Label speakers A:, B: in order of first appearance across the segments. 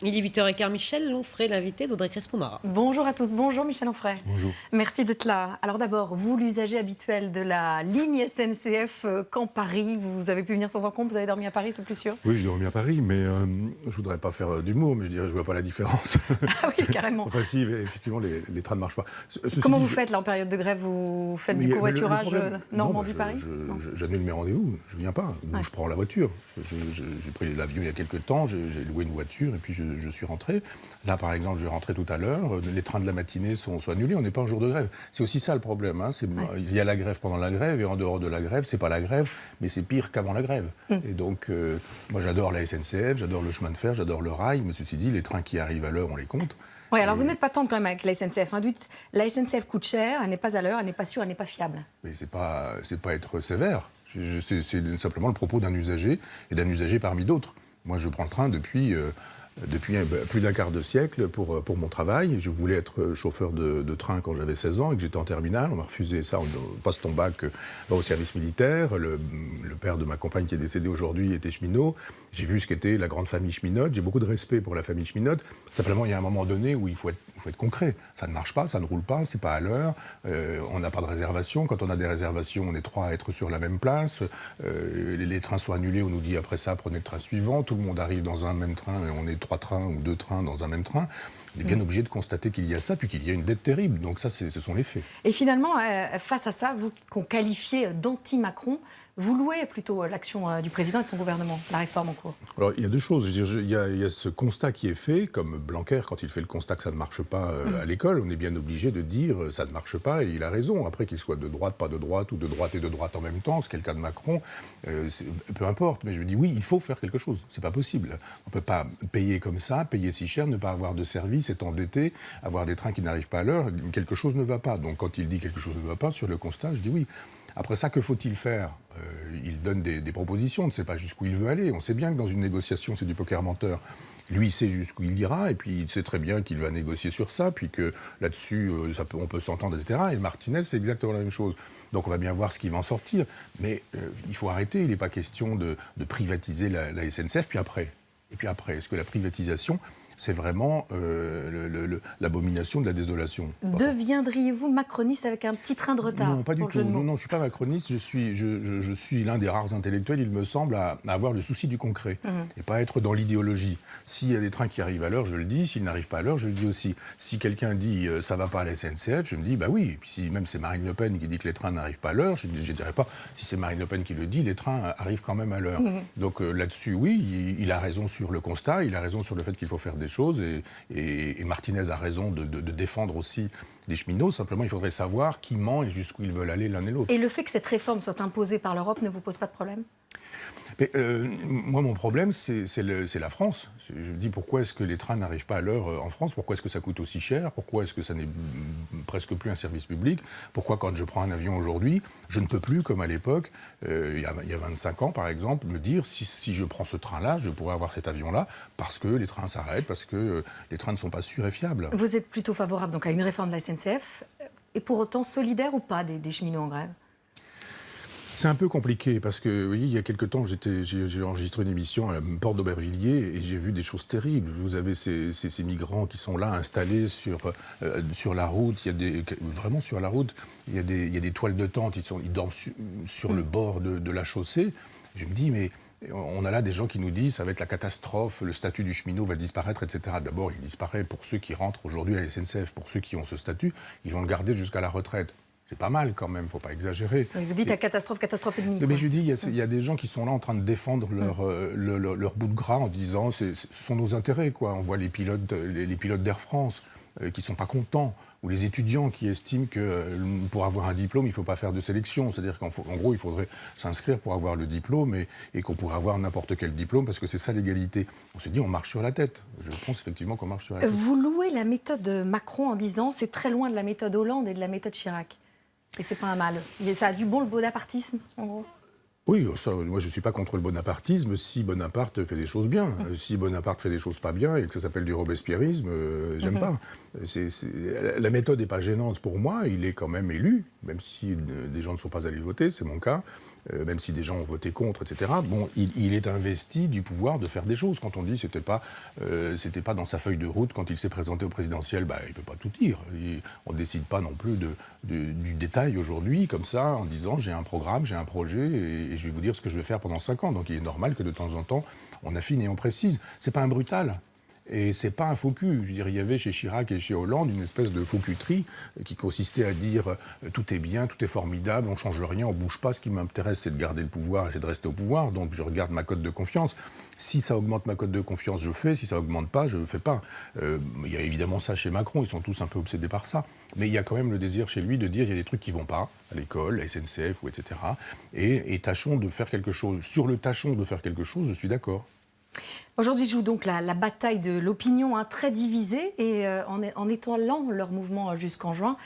A: Il est 8h15, Michel Onfray, l'invité d'Audrey Crespo-Mara.
B: Bonjour à tous, bonjour Michel Onfray.
C: Bonjour.
B: Merci d'être là. Alors d'abord, vous, l'usager habituel de la ligne SNCF Caen-Paris, vous avez pu venir sans encombre, vous avez dormi à Paris, c'est plus sûr?
C: Oui, j'ai dormi à Paris, mais je voudrais pas faire d'humour, mais je dirais je vois pas la différence.
B: Ah oui, carrément.
C: Enfin si, effectivement, les trains ne marchent pas.
B: Comment vous faites là en période de grève? Vous faites du covoiturage Normandie-Paris?
C: J'annule mes rendez-vous, je viens pas, je prends la voiture. J'ai pris l'avion il y a quelques temps, j'ai loué une voiture et puis je suis rentré. Là, par exemple, je vais rentrer tout à l'heure, les trains de la matinée sont annulés, on n'est pas en jour de grève. C'est aussi ça le problème, hein. Il y a la grève pendant la grève et en dehors de la grève, c'est pas la grève, mais c'est pire qu'avant la grève. Et donc, moi j'adore la SNCF, j'adore le chemin de fer, j'adore le rail, mais ceci dit, les trains qui arrivent à l'heure, on les compte.
B: Oui, alors vous n'êtes pas tendre quand même avec la SNCF. Hein. La SNCF coûte cher, elle n'est pas à l'heure, elle n'est pas sûre, elle n'est pas fiable.
C: Mais c'est pas être sévère. C'est simplement le propos d'un usager et d'un usager parmi d'autres. Moi, je prends le train depuis plus d'un quart de siècle pour mon travail. Je voulais être chauffeur de train quand j'avais 16 ans et que j'étais en terminale. On m'a refusé ça en disant « passe ton bac, va au service militaire ». Le père de ma compagne qui est décédé aujourd'hui était cheminot. J'ai vu ce qu'était la grande famille cheminote. J'ai beaucoup de respect pour la famille cheminote. Simplement, il y a un moment donné où il faut être concret. Ça ne marche pas, ça ne roule pas, c'est pas à l'heure. On n'a pas de réservation. Quand on a des réservations, on est 3 à être sur la même place. Les trains sont annulés, on nous dit après ça, prenez le train suivant. Tout le monde arrive dans un même train et on est 3 trains ou 2 trains dans un même train, on est bien obligé de constater qu'il y a ça, puis qu'il y a une dette terrible. Donc ça, ce sont les faits.
B: Et finalement, face à ça, vous qu'on qualifiez d'anti-Macron, vous louez plutôt l'action du président et de son gouvernement, la réforme en cours?
C: Alors, il y a deux choses. Il y a ce constat qui est fait, comme Blanquer, quand il fait le constat que ça ne marche pas à l'école, on est bien obligé de dire ça ne marche pas, et il a raison. Après, qu'il soit de droite, pas de droite, ou de droite et de droite en même temps, c'est le cas de Macron, peu importe. Mais je me dis, oui, il faut faire quelque chose. C'est pas possible. On peut pas payer comme ça, payer si cher, ne pas avoir de service, être endetté, avoir des trains qui n'arrivent pas à l'heure. Quelque chose ne va pas. Donc, quand il dit quelque chose ne va pas, sur le constat, je dis oui. Après ça, que faut-il faire? Il donne des propositions, on ne sait pas jusqu'où il veut aller. On sait bien que dans une négociation, c'est du poker menteur. Lui, il sait jusqu'où il ira, et puis il sait très bien qu'il va négocier sur ça, puis que là-dessus, on peut s'entendre, etc. Et Martinez, c'est exactement la même chose. Donc on va bien voir ce qui va en sortir. Mais il faut arrêter, il n'est pas question de privatiser la SNCF, puis après. Et puis après, est-ce que la privatisation, c'est vraiment l'abomination de la désolation?
B: Deviendriez-vous macroniste avec un petit train de retard?
C: Non, pas du tout. Non, je ne suis pas macroniste. Je suis l'un des rares intellectuels, il me semble, à avoir le souci du concret. Et pas être dans l'idéologie. S'il y a des trains qui arrivent à l'heure, je le dis. S'ils n'arrivent pas à l'heure, je le dis aussi. Si quelqu'un dit ça ne va pas à la SNCF, je me dis bah oui. Et puis si même c'est Marine Le Pen qui dit que les trains n'arrivent pas à l'heure, je ne dirais pas si c'est Marine Le Pen qui le dit, les trains arrivent quand même à l'heure. Donc là-dessus, oui, il a raison sur le constat, il a raison sur le fait qu'il faut faire des choses et Martinez a raison de défendre aussi les cheminots. Simplement, il faudrait savoir qui ment et jusqu'où ils veulent aller l'un et l'autre.
B: Et le fait que cette réforme soit imposée par l'Europe ne vous pose pas de problème?
C: Mais, moi, mon problème, c'est la France. Je me dis, pourquoi est-ce que les trains n'arrivent pas à l'heure en France? Pourquoi est-ce que ça coûte aussi cher? Pourquoi est-ce que ça n'est presque plus un service public? Pourquoi, quand je prends un avion aujourd'hui, je ne peux plus, comme à l'époque, il y a 25 ans, par exemple, me dire, si je prends ce train-là, je pourrais avoir cet avion-là, parce que les trains s'arrêtent, parce que les trains ne sont pas sûrs et fiables.
B: Vous êtes plutôt favorable donc, à une réforme de la SNCF, et pour autant solidaire ou pas des cheminots en grève?
C: C'est un peu compliqué parce que, vous voyez, il y a quelque temps, j'ai enregistré une émission à la porte d'Aubervilliers et j'ai vu des choses terribles. Vous avez ces migrants qui sont là, installés sur la route. Vraiment sur la route, il y a des toiles de tente, ils dorment sur le bord de la chaussée. Je me dis, mais on a là des gens qui nous disent ça va être la catastrophe, le statut du cheminot va disparaître, etc. D'abord, il disparaît pour ceux qui rentrent aujourd'hui à la SNCF. Pour ceux qui ont ce statut, ils vont le garder jusqu'à la retraite. C'est pas mal quand même, il ne faut pas exagérer.
B: Vous dites à catastrophe et demie.
C: Mais je dis, il y a des gens qui sont là en train de défendre leur bout de gras en disant ce sont nos intérêts, quoi. On voit les pilotes d'Air France qui ne sont pas contents, ou les étudiants qui estiment que pour avoir un diplôme, il ne faut pas faire de sélection. C'est-à-dire qu'en gros, il faudrait s'inscrire pour avoir le diplôme et qu'on pourrait avoir n'importe quel diplôme parce que c'est ça l'égalité. On se dit, on marche sur la tête. Je pense effectivement qu'on marche sur la tête.
B: Vous louez la méthode Macron en disant c'est très loin de la méthode Hollande et de la méthode Chirac. Et c'est pas un mal. Ça a du bon le bonapartisme, en gros?
C: Oui, ça, moi je ne suis pas contre le bonapartisme si Bonaparte fait des choses bien. Si Bonaparte fait des choses pas bien et que ça s'appelle du robespierrisme, j'aime pas. La méthode n'est pas gênante pour moi, il est quand même élu, même si des gens ne sont pas allés voter, c'est mon cas, même si des gens ont voté contre, etc. Bon, il est investi du pouvoir de faire des choses. Quand on dit c'était pas dans sa feuille de route quand il s'est présenté au présidentiel, il ne peut pas tout dire. On ne décide pas non plus du détail aujourd'hui, comme ça, en disant j'ai un programme, j'ai un projet, et je vais vous dire ce que je vais faire pendant 5 ans. Donc il est normal que de temps en temps, on affine et on précise. C'est pas un brutal. Et c'est pas un faux cul. Je veux dire, il y avait chez Chirac et chez Hollande une espèce de faux cuterie qui consistait à dire tout est bien, tout est formidable, on change rien, on bouge pas. Ce qui m'intéresse, c'est de garder le pouvoir et c'est de rester au pouvoir. Donc je regarde ma cote de confiance. Si ça augmente ma cote de confiance, je fais. Si ça augmente pas, je fais pas. Il y a évidemment ça chez Macron. Ils sont tous un peu obsédés par ça. Mais il y a quand même le désir chez lui de dire il y a des trucs qui vont pas à l'école, la SNCF ou etc. Et tâchons de faire quelque chose. Sur le tâchons de faire quelque chose, je suis d'accord.
B: Aujourd'hui joue donc la bataille de l'opinion, très divisée, et en étalant leur mouvement jusqu'en juin,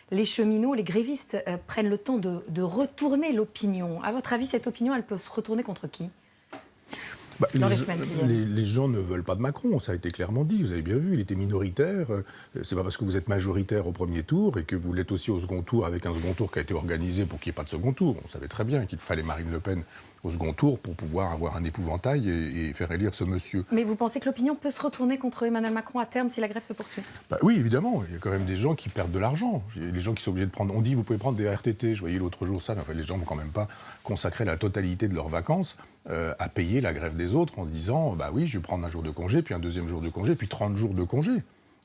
B: les cheminots, les grévistes prennent le temps de retourner l'opinion. À votre avis, cette opinion, elle peut se retourner contre qui ?
C: Les gens ne veulent pas de Macron, ça a été clairement dit, vous avez bien vu, il était minoritaire. C'est pas parce que vous êtes majoritaire au premier tour et que vous l'êtes aussi au second tour, avec un second tour qui a été organisé pour qu'il n'y ait pas de second tour. On savait très bien qu'il fallait Marine Le Pen au second tour pour pouvoir avoir un épouvantail et faire élire ce monsieur.
B: Mais vous pensez que l'opinion peut se retourner contre Emmanuel Macron à terme si la grève se poursuit ?
C: Oui, évidemment, il y a quand même des gens qui perdent de l'argent. Les gens qui sont obligés de prendre... On dit vous pouvez prendre des RTT, je voyais l'autre jour ça, mais enfin, les gens ne vont quand même pas consacrer la totalité de leurs vacances à payer la grève des autres en disant oui, je vais prendre un jour de congé, puis un deuxième jour de congé, puis 30 jours de congé.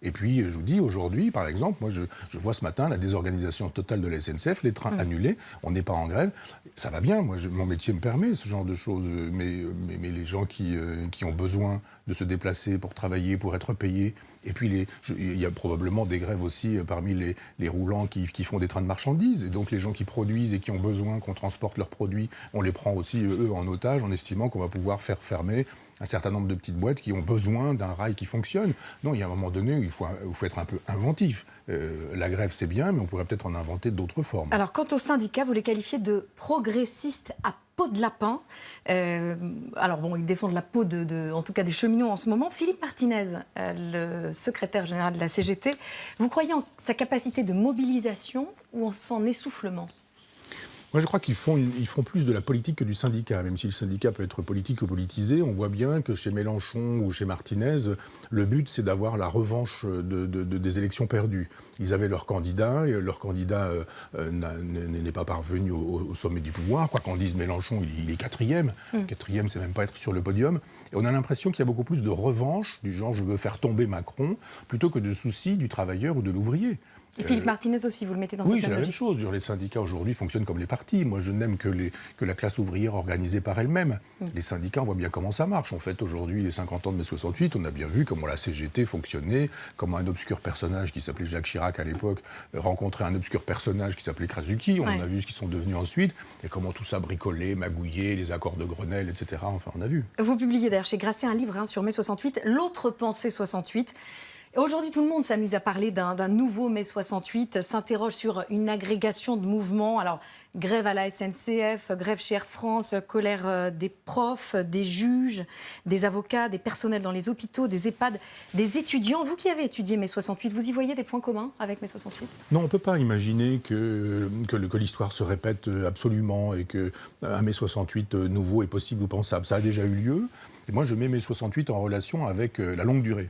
C: Et puis, je vous dis, aujourd'hui, par exemple, moi, je vois ce matin la désorganisation totale de la SNCF, les trains annulés, on n'est pas en grève. Ça va bien, mon métier me permet ce genre de choses, mais les gens qui ont besoin de se déplacer pour travailler, pour être payés, et puis il y a probablement des grèves aussi parmi les roulants qui font des trains de marchandises, et donc les gens qui produisent et qui ont besoin qu'on transporte leurs produits, on les prend aussi, eux, en otage, en estimant qu'on va pouvoir faire fermer un certain nombre de petites boîtes qui ont besoin d'un rail qui fonctionne. Non, il y a un moment donné où il faut être un peu inventif. La grève, c'est bien, mais on pourrait peut-être en inventer d'autres formes.
B: Alors, quant aux syndicats, vous les qualifiez de progressistes à peau de lapin. Alors, bon, ils défendent la peau, en tout cas, des cheminots en ce moment. Philippe Martinez, le secrétaire général de la CGT, vous croyez en sa capacité de mobilisation ou en son essoufflement ?
C: Moi, je crois qu'ils font plus de la politique que du syndicat. Même si le syndicat peut être politique ou politisé, on voit bien que chez Mélenchon ou chez Martinez, le but, c'est d'avoir la revanche des élections perdues. Ils avaient leur candidat, et leur candidat n'est pas parvenu au sommet du pouvoir. Quoi qu'on dise, Mélenchon, il est quatrième. Quatrième, c'est même pas être sur le podium. Et on a l'impression qu'il y a beaucoup plus de revanche, du genre « je veux faire tomber Macron », plutôt que de souci du travailleur ou de l'ouvrier.
B: Et Philippe Martinez aussi, vous le mettez dans cette
C: Oui, c'est la
B: logique.
C: même chose. Les syndicats aujourd'hui fonctionnent comme les partis. Moi, je n'aime que la classe ouvrière organisée par elle-même. Les syndicats, on voit bien comment ça marche. On fête aujourd'hui les 50 ans de mai 68. On a bien vu comment la CGT fonctionnait, comment un obscur personnage qui s'appelait Jacques Chirac à l'époque rencontrait un obscur personnage qui s'appelait Krasuki. On a vu ce qu'ils sont devenus ensuite et comment tout ça bricolait, magouillait, les accords de Grenelle, etc. Enfin, on a vu.
B: Vous publiez d'ailleurs chez Grasset un livre sur mai 68, L'autre pensée 68. Aujourd'hui, tout le monde s'amuse à parler d'un nouveau mai 68, s'interroge sur une agrégation de mouvements. Alors, grève à la SNCF, grève chez Air France, colère des profs, des juges, des avocats, des personnels dans les hôpitaux, des EHPAD, des étudiants. Vous qui avez étudié mai 68, vous y voyez des points communs avec mai 68 ?
C: Non, on ne peut pas imaginer que l'histoire se répète absolument et qu'un mai 68 nouveau est possible ou pensable. Ça a déjà eu lieu. Et moi, je mets mai 68 en relation avec la longue durée.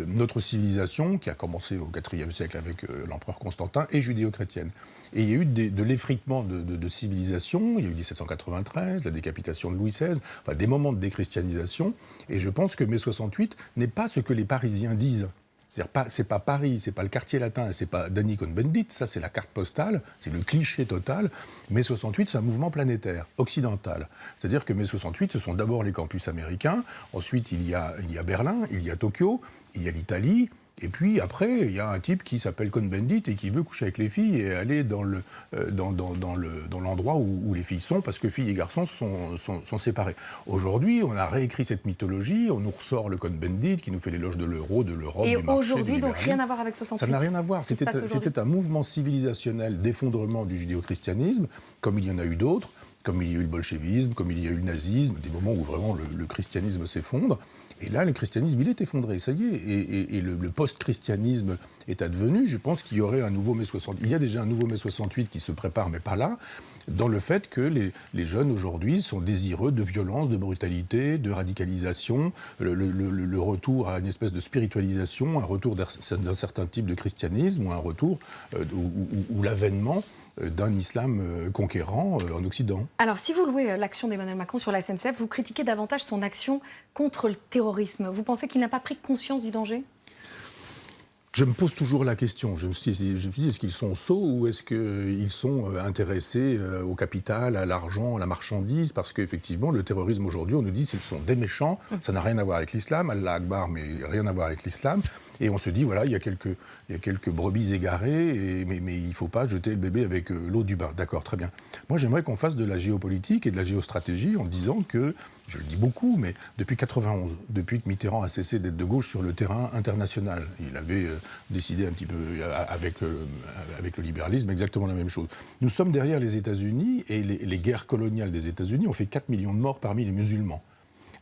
C: Notre civilisation, qui a commencé au IVe siècle avec l'empereur Constantin, est judéo-chrétienne. Et il y a eu de l'effritement de civilisation. Il y a eu 1793, la décapitation de Louis XVI, enfin, des moments de déchristianisation. Et je pense que mai 68 n'est pas ce que les Parisiens disent. C'est-à-dire, c'est pas Paris, c'est pas le quartier latin, c'est pas Danny Cohn-Bendit, ça c'est la carte postale, c'est le cliché total. Mai 68, c'est un mouvement planétaire, occidental. C'est-à-dire que mai 68, ce sont d'abord les campus américains, ensuite il y a Berlin, il y a Tokyo, il y a l'Italie, et puis après, il y a un type qui s'appelle Cohn-Bendit et qui veut coucher avec les filles et aller dans l'endroit où les filles sont, parce que filles et garçons sont séparés. Aujourd'hui, on a réécrit cette mythologie, on nous ressort le Cohn-Bendit qui nous fait l'éloge de l'euro, de l'Europe, du marché,
B: aujourd'hui, donc rien à voir avec 68.
C: Ça n'a rien à voir. C'était un mouvement civilisationnel d'effondrement du judéo-christianisme, comme il y en a eu d'autres, comme il y a eu le bolchevisme, comme il y a eu le nazisme, des moments où vraiment le christianisme s'effondre. Et là, le christianisme, il est effondré, ça y est. Et le post-christianisme est advenu. Je pense qu'il y aurait un nouveau mai 68. Il y a déjà un nouveau mai 68 qui se prépare, mais pas là, dans le fait que les jeunes aujourd'hui sont désireux de violence, de brutalité, de radicalisation, le retour à une espèce de spiritualisation, un retour d'un certain type de christianisme, ou un retour ou l'avènement d'un islam conquérant en Occident.
B: Alors, si vous louez l'action d'Emmanuel Macron sur la SNCF, vous critiquez davantage son action contre le terrorisme. Vous pensez qu'il n'a pas pris conscience du danger ?
C: Je me pose toujours la question. Je me suis dit, est-ce qu'ils sont sots ou est-ce qu'ils sont intéressés au capital, à l'argent, à la marchandise ? Parce qu'effectivement, le terrorisme aujourd'hui, on nous dit qu'ils sont des méchants, ça n'a rien à voir avec l'islam, Allah Akbar, mais rien à voir avec l'islam. Et on se dit, voilà, il y a quelques brebis égarées, mais il ne faut pas jeter le bébé avec l'eau du bain. D'accord, très bien. Moi, j'aimerais qu'on fasse de la géopolitique et de la géostratégie en disant que, je le dis beaucoup, mais depuis 1991, depuis que Mitterrand a cessé d'être de gauche sur le terrain international, il avait décidé un petit peu avec le libéralisme exactement la même chose. Nous sommes derrière les États-Unis et les guerres coloniales des États-Unis ont fait 4 millions de morts parmi les musulmans.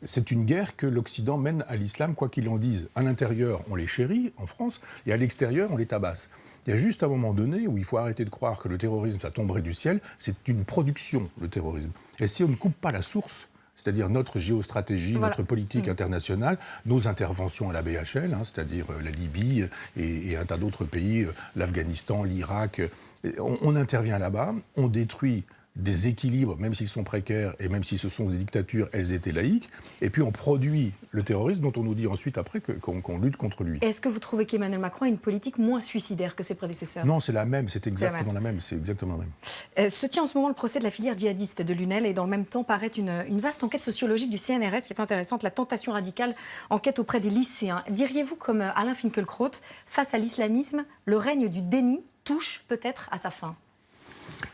C: C'est une guerre que l'Occident mène à l'islam, quoi qu'il en dise. À l'intérieur, on les chérit, en France, et à l'extérieur, on les tabasse. Il y a juste un moment donné où il faut arrêter de croire que le terrorisme, ça tomberait du ciel. C'est une production, le terrorisme. Et si on ne coupe pas la source, c'est-à-dire notre géostratégie, notre politique internationale, nos interventions à la BHL, c'est-à-dire la Libye et un tas d'autres pays, l'Afghanistan, l'Irak, on intervient là-bas, on détruit des équilibres, même s'ils sont précaires et même si ce sont des dictatures, elles étaient laïques, et puis on produit le terrorisme dont on nous dit ensuite après qu'on lutte contre lui.
B: Est-ce que vous trouvez qu'Emmanuel Macron a une politique moins suicidaire que ses prédécesseurs ?
C: Non, c'est la même, c'est exactement la même.
B: Se tient en ce moment le procès de la filière djihadiste de Lunel et dans le même temps paraît une vaste enquête sociologique du CNRS qui est intéressante, la tentation radicale, enquête auprès des lycéens. Diriez-vous, comme Alain Finkielkraut, face à l'islamisme, le règne du déni touche peut-être à sa fin ?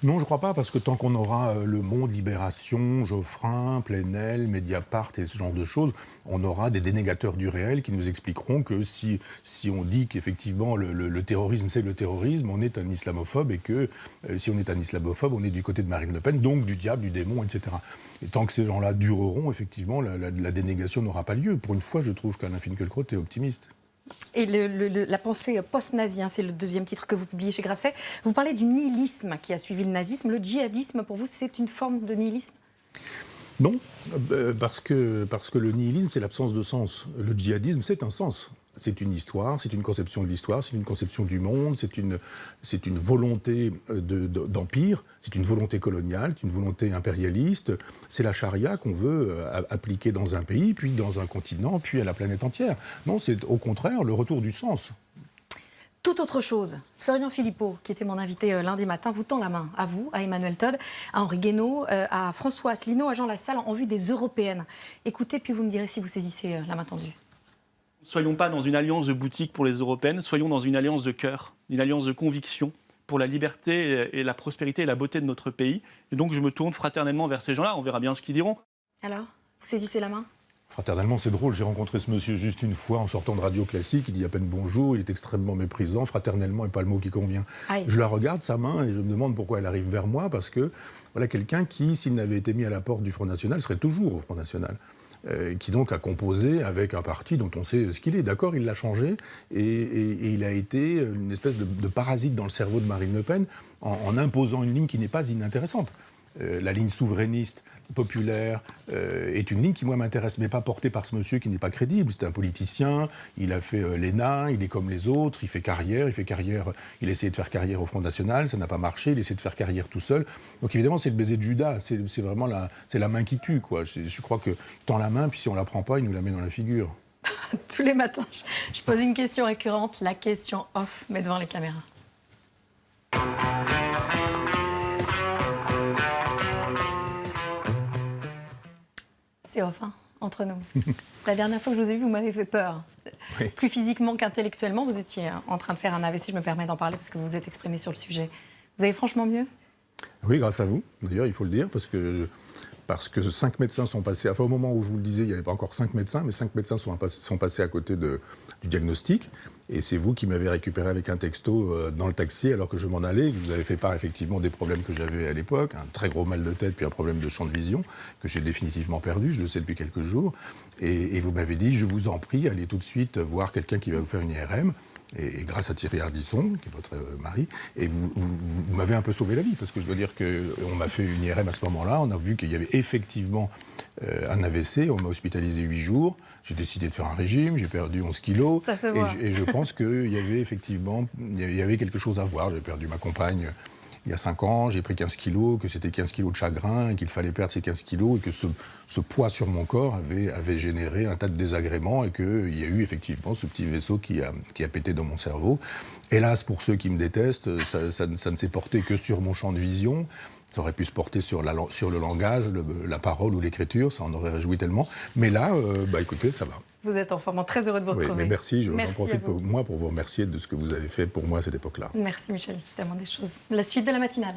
C: Non, je ne crois pas, parce que tant qu'on aura Le Monde, Libération, Geoffrin, Plenel, Mediapart et ce genre de choses, on aura des dénégateurs du réel qui nous expliqueront que si on dit qu'effectivement le terrorisme c'est le terrorisme, on est un islamophobe et que si on est un islamophobe, on est du côté de Marine Le Pen, donc du diable, du démon, etc. Et tant que ces gens-là dureront, effectivement, la dénégation n'aura pas lieu. Pour une fois, je trouve qu'Alain Finkielkraut est optimiste.
B: Et la pensée post-nazie, c'est le deuxième titre que vous publiez chez Grasset. Vous parlez du nihilisme qui a suivi le nazisme. Le djihadisme, pour vous, c'est une forme de nihilisme ?
C: Non, parce que le nihilisme, c'est l'absence de sens. Le djihadisme, c'est un sens. C'est une histoire, c'est une conception de l'histoire, c'est une conception du monde, c'est une volonté d'empire, c'est une volonté coloniale, c'est une volonté impérialiste. C'est la charia qu'on veut appliquer dans un pays, puis dans un continent, puis à la planète entière. Non, c'est au contraire le retour du sens.
B: Tout autre chose. Florian Philippot, qui était mon invité lundi matin, vous tend la main à vous, à Emmanuel Todd, à Henri Guénaud, à François Asselineau, à Jean Lassalle, en vue des européennes. Écoutez, puis vous me direz si vous saisissez la main tendue.
D: Ne soyons pas dans une alliance de boutique pour les européennes, soyons dans une alliance de cœur, une alliance de conviction pour la liberté et la prospérité et la beauté de notre pays. Et donc je me tourne fraternellement vers ces gens-là, on verra bien ce qu'ils diront.
B: Alors, vous saisissez la main ?
C: Fraternellement, c'est drôle. J'ai rencontré ce monsieur juste une fois en sortant de Radio Classique. Il dit à peine bonjour, il est extrêmement méprisant. Fraternellement n'est pas le mot qui convient. Aïe. Je la regarde, sa main, et je me demande pourquoi elle arrive vers moi, parce que voilà quelqu'un qui, s'il n'avait été mis à la porte du Front National, serait toujours au Front National. Qui donc a composé avec un parti dont on sait ce qu'il est. D'accord, il l'a changé, et il a été une espèce de parasite dans le cerveau de Marine Le Pen en imposant une ligne qui n'est pas inintéressante. La ligne souverainiste, populaire, est une ligne qui, moi, m'intéresse, mais pas portée par ce monsieur qui n'est pas crédible. C'est un politicien, il a fait l'ENA, il est comme les autres, il fait carrière, il a essayé de faire carrière au Front National, ça n'a pas marché, il essaie de faire carrière tout seul. Donc évidemment, c'est le baiser de Judas, c'est vraiment la main qui tue, quoi. Je crois qu'il tend la main, puis si on ne la prend pas, il nous la met dans la figure.
B: Tous les matins, je pose une question récurrente, la question off, mais devant les caméras. C'est off, entre nous. La dernière fois que je vous ai vu, vous m'avez fait peur. Oui. Plus physiquement qu'intellectuellement, vous étiez en train de faire un AVC. Je me permets d'en parler parce que vous vous êtes exprimé sur le sujet. Vous allez franchement mieux ?
C: Oui, grâce à vous. D'ailleurs, il faut le dire, parce que 5 médecins sont passés... Enfin, au moment où je vous le disais, il n'y avait pas encore 5 médecins, mais 5 médecins sont passés à côté de du diagnostic. Et c'est vous qui m'avez récupéré avec un texto dans le taxi alors que je m'en allais, que je vous avais fait part effectivement des problèmes que j'avais à l'époque, un très gros mal de tête puis un problème de champ de vision que j'ai définitivement perdu, je le sais depuis quelques jours. Et vous m'avez dit, je vous en prie, allez tout de suite voir quelqu'un qui va vous faire une IRM. Et grâce à Thierry Ardisson, qui est votre mari, et vous m'avez un peu sauvé la vie, parce que je dois dire qu'on m'a fait une IRM à ce moment-là, on a vu qu'il y avait effectivement un AVC, on m'a hospitalisé 8 jours, j'ai décidé de faire un régime, j'ai perdu 11 kilos,
B: Ça se voit.
C: Et je pense qu'il y avait effectivement il y avait quelque chose à voir. J'ai perdu ma compagne il y a 5 ans, j'ai pris 15 kilos, que c'était 15 kilos de chagrin, et qu'il fallait perdre ces 15 kilos, et que ce poids sur mon corps avait généré un tas de désagréments, et qu'il y a eu effectivement ce petit vaisseau qui a pété dans mon cerveau. Hélas, pour ceux qui me détestent, ça ne s'est porté que sur mon champ de vision. Ça aurait pu se porter sur le langage, la parole ou l'écriture, ça en aurait réjoui tellement. Mais là, écoutez, ça va.
B: Vous êtes en forme, très heureux de vous
C: Oui,
B: retrouver.
C: mais merci, j'en
B: Merci
C: profite
B: à vous.
C: pour vous remercier de ce que vous avez fait pour moi à cette époque-là.
B: Merci Michel, c'est tellement des choses. La suite de la matinale.